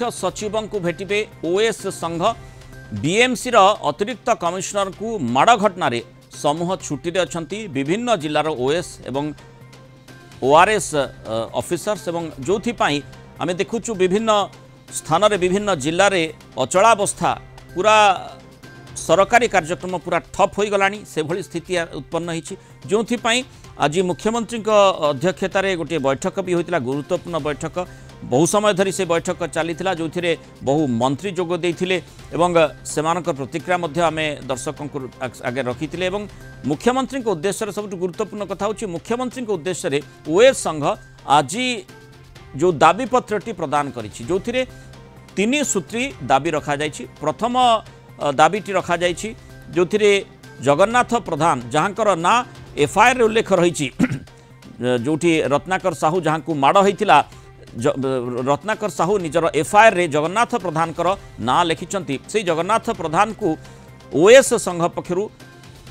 मुख्य सचिव को भेटे ओएस संघ बीएमसी अतिरिक्त कमिशनर को माड़ घटन समूह छुट्टी अच्छा विभिन्न जिलार ओएस एवं ओआरएस ऑफिसर्स एवं जो आम देखुचु विभिन्न स्थान विभिन्न जिले में अचलावस्था पूरा सरकारी कार्यक्रम पूरा ठप हो गलानी से भली स्थिति उत्पन्न होती जो आज मुख्यमंत्री अध्यक्षतार गोटे बैठक भी होता गुरुत्वपूर्ण बैठक बहु समय धरी से बैठक चली जो बहु मंत्री जोग देते से प्रतिक्रिया आम दर्शकों आगे रखी मुख्यमंत्री उद्देश्य सब गुरुत्वपूर्ण कथा हूँ मुख्यमंत्री उद्देश्य ओएस संघ आज जो दाबी पत्रटी प्रदान करिछि जो तीन सूत्री दाबी रखा जाइछि प्रथम दाबीटी रखा जाइछि जो जगन्नाथ प्रधान जहाँकर ना एफआईआर उल्लेख रही जोठी रत्नाकर साहू जहाँ को माड़ होता रत्नाकर साहू निजर एफआईआर रे जगन्नाथ प्रधान ना लिखिं से जगन्नाथ प्रधान को ओएस संघ पक्षरु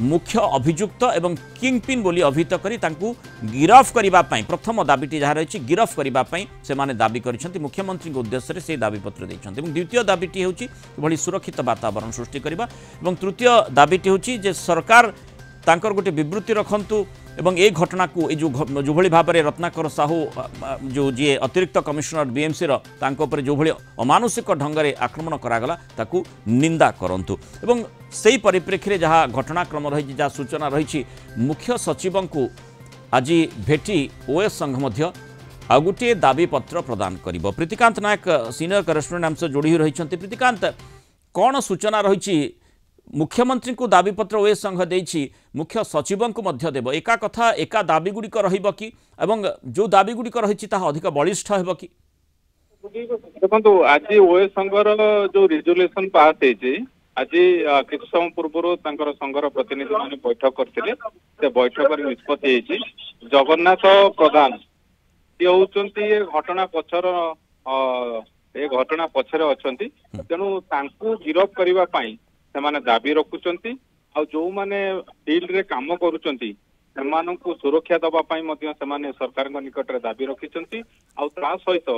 मुख्य अभियुक्त एवं किंगपिन बोली अभिहित करी तांकु गिरफ करने प्रथम दाबीटी जहाँ रही गिरफ करने से माने दाबी कर मुख्यमंत्री उद्देश्य से दाबी पत्र देते द्वितीय दाबीटी हूँ सुरक्षित वातावरण सृष्टि करने तृतीय दाबीटी हूँ सरकार तांकर गोटे विवृत्ति रखंतु एवं ए घटना को जो भली भाव में रत्नाकर साहू जो जी अतिरिक्त कमिशनर बीएमसी जो भली अमानुषिक ढंग से आक्रमण करागला ताकू निंदा करंतु एवं से परिप्रेक्षी जहाँ घटनाक्रम रही जहाँ सूचना रही मुख्य सचिव को आज भेटी ओएस संघ मध्य आउ गोटे दाबी पत्र प्रदान करिबो। प्रीतिकांत नायक सीनियर करेस्पोंडेंट आम सह जोड़ी रही। प्रीतिकांत, कौन सूचना रही मुख्यमंत्री को दाबी पत्र ओएस संघ देछि मुख्य सचिव को मध्य देव एका कथा एका दाबी गुड़िक रहिबो कि एवं जो दाबी गुड़िक रही अधिक बलिष्ठ हेबो कि? देखो आज ओएस संघर जो रिजोल्यूशन पास होती आज किछ समय पूर्व संघर प्रतिनिधि मान बैठक करते से बैठक निष्पत्ति जगन्नाथ प्रधान सी होती घटना पछर ए घटना पछरे अच्छी तेणु गिरफ करने से दाबी रखुंट आ जो मैंने फील्ड रे काम करुँच सुरक्षा दवाई सरकार निकट में दाबी रखिंट आ सहित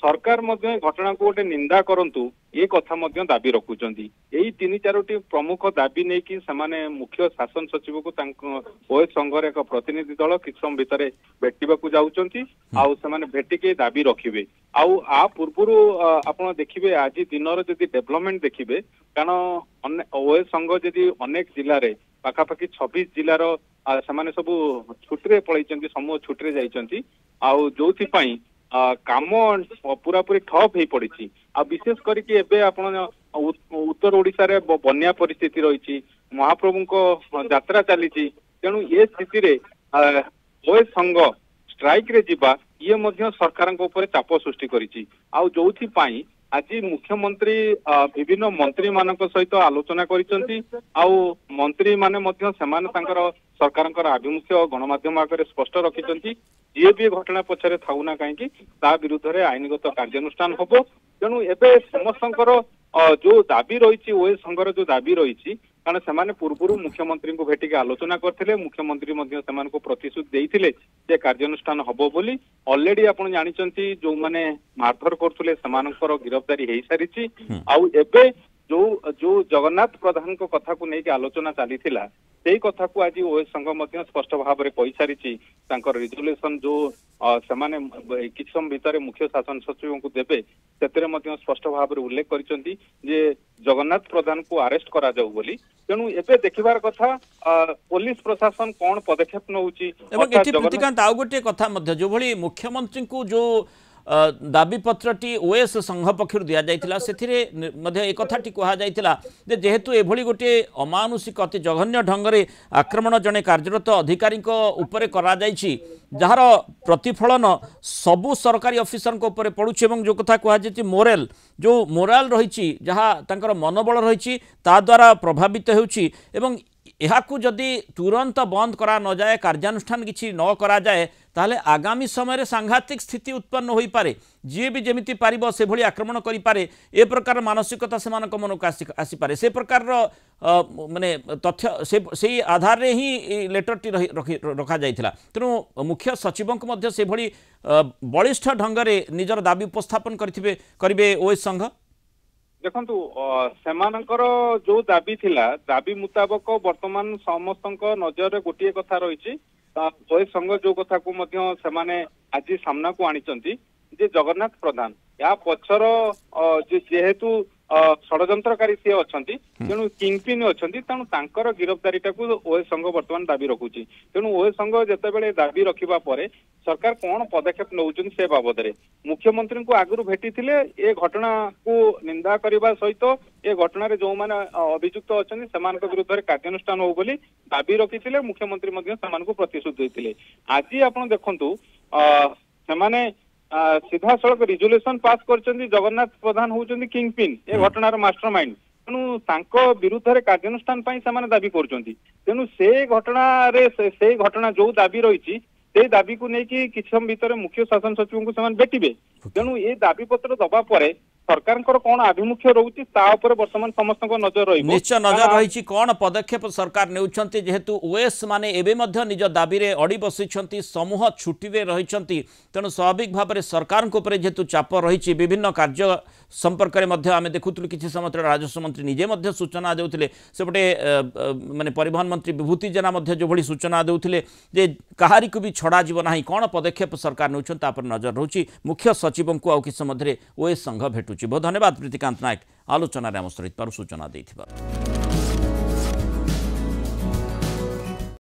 सरकार घटना को गोटे निंदा करंतु ये कथा दाबी रखुंट यही तीन चारोटी प्रमुख दाबी नहीं कि मुख्य शासन सचिव को ओएस संघर एक प्रतिनिधि दल किछ समय भितर भेटा जाऊँच भेटिके दाबी रखिए आ पूर्व आप देखिए आज दिन जदि डेभलपमेंट देखिए कारण ओएस संघ जदि अनेक जिले में पाखापाखि 26 जिलार से सब छुट्टी पलैंट समूह छुट्टी जाइंट जो काम पूरा पूरी ठप हो पड़ी आ विशेष करके एबे आपण उत्तर ओडिशा रे बन्या परिस्थिति रही महाप्रभु को यात्रा चली तेणु ये स्थिति रे ओएस संघ स्ट्राइक रे जिबा ये मध्य सरकार ऊपर चाप सृष्टि करिछि आ जोथि पाई आज मुख्यमंत्री विभिन्न मंत्री मान सहित आलोचना करिसेंती मंत्री माने मध्य सेमाने तांकर सरकार आभिमुख्य गणमाध्यम आगे स्पष्ट रखिंट जी भी घटना पछरे थाउना कहीं ता विरुद्ध में आईनगत कार्यानुष्ठान हम तेणु एबे समस्तंकर जो दाबी रही ओएस संघर जो दाबी रही कारण से पूर्व मुख्यमंत्री को भेटिक आलोचना करते मुख्यमंत्री को प्रतिश्रुति देते जे कार्यानुष्ठान हम बोली ऑलरेडी आपन जानिचंती जो माने मारधर करथुले समानकर गिरफ्तारी हो सारी आबे जो जगन्नाथ प्रधान को कथा को लेकिन आलोचना चली से कथा को आज ओएस संघ स्पष्ट भाव में कही सारी रिजोल्यूशन जो सेमाने किछ समय भितर मुख्य शासन सचिव को देवे से स्पष्ट भाव में उल्लेख करिसेंती जे जगन्नाथ प्रधान को अरेस्ट करा जाऊ बोली तेणु एबे देखिबार कथा पुलिस प्रशासन कौन पदक्षेप नउची। प्रीतिकांत आउ गोटे कथा जो भली मुख्यमंत्री को जो दाबी पत्रटी ओएस संघ पक्षर दि जाइथिला सेथिरे मध्ये एक कथाटी कहा जाइथिला जे जेहेतु एभली गोटे अमानुषिक अति जघन्य ढंगरे आक्रमण जने कार्यरत अधिकारी उपरे करा जाइछि जहार प्रतिफलन सबु सरकारी ऑफिसर ऊपर पड़ुछि एवं जो कथा कहा जाइछि मोराल रही जहाँ तांकर मनोबल रही ता द्वारा प्रभावित होउछि एवं यहाकू जदि तुरंत बंद करा न जाए कार्यानुष्ठान किछि न करा जाए ताहले आगामी समय रे सांघातिक स्थिति उत्पन्न होई पारे जी भी जमी पार से भली आक्रमण करें ए प्रकार मानसिकता से मन को आसीपे से प्रकार माने तथ्य से आधार रे ही लेटरटी रखा जाइथिला तेणु मुख्य सचिव से भली बलिष्ठ ढंग से निजर दाबी उपस्थापन करेंगे ओएस संघ देखंतु सेमानकर जो दाबी थिला दाबी मुताबक वर्तमान समस्त नजर गोटे कथा रही ओएस संघ जो कथा को मध्य सेमाने आज सामना को आनिचंती जे जगन्नाथ प्रधान या पछर जेहेतु षड्यंत्रकारी सी अच्छा तेणु किंगपिन अच्छा तेणु तांकर गिरफ्तारी ओएस संघ वर्तमान दाबी रखुची तेणु ओएस संघ जितेबाला दाबी रखा पर सरकार कौन पदक्षेप नौचुन से बाबद मुख्यमंत्री को आगु भेटी ए घटना को निंदा करने सहित ए घटना जो मैंने अभियुक्त अच्छा से विरुद्ध में कार्यानुष्ठान हो बोली दाबी रखी मुख्यमंत्री प्रतिश्रुति देते आज आप देखु से सीधा सड़क रिजोल्यूशन पास कर जगन्नाथ प्रधान होउचंदी किंगपिन ए घटनार मास्टरमाइंड तेणु विरुद्ध में कार्यानुष्ठान से दाबी कर तेणु से घटना जो दाबी रही से दाबी को लेकिन किसी समय भितर मुख्य शासन सचिव को भेटे तेणु ये दाबी पत्र दबा पर सरकार कौन आभिमुख्य रोचे वर्तमान समस्त नजर रही निश्चय नजर रही कौन पदक्षेप सरकार नेउछंती जेहेतु ओएस माने एबे मध्य निज दाबी रे अड़ी बसिछंती समूह छुट्टी रे रहिछंती तेणु स्वाभाविक भाव में सरकार को जेहेतु चाप रही विभिन्न कार्य संपर्क में मध्य आमे देखुतलु किछि समय तले राजस्व मंत्री निजे मध्य सूचना देउथिले सेपटे माने परिवहन मंत्री विभूति जेना मध्य जो भली सूचना देउथिले जे कहारी को भी छड़ा जीव नाही कौन पदक्षेप सरकार नेउछंती तापर नजर रहुची मुख्य सचिव को आउ किछि समय ओएस संघ भेटु बहुत धन्यवाद प्रीतिकांत नायक आलोचना आम सहित सूचना देथिबार।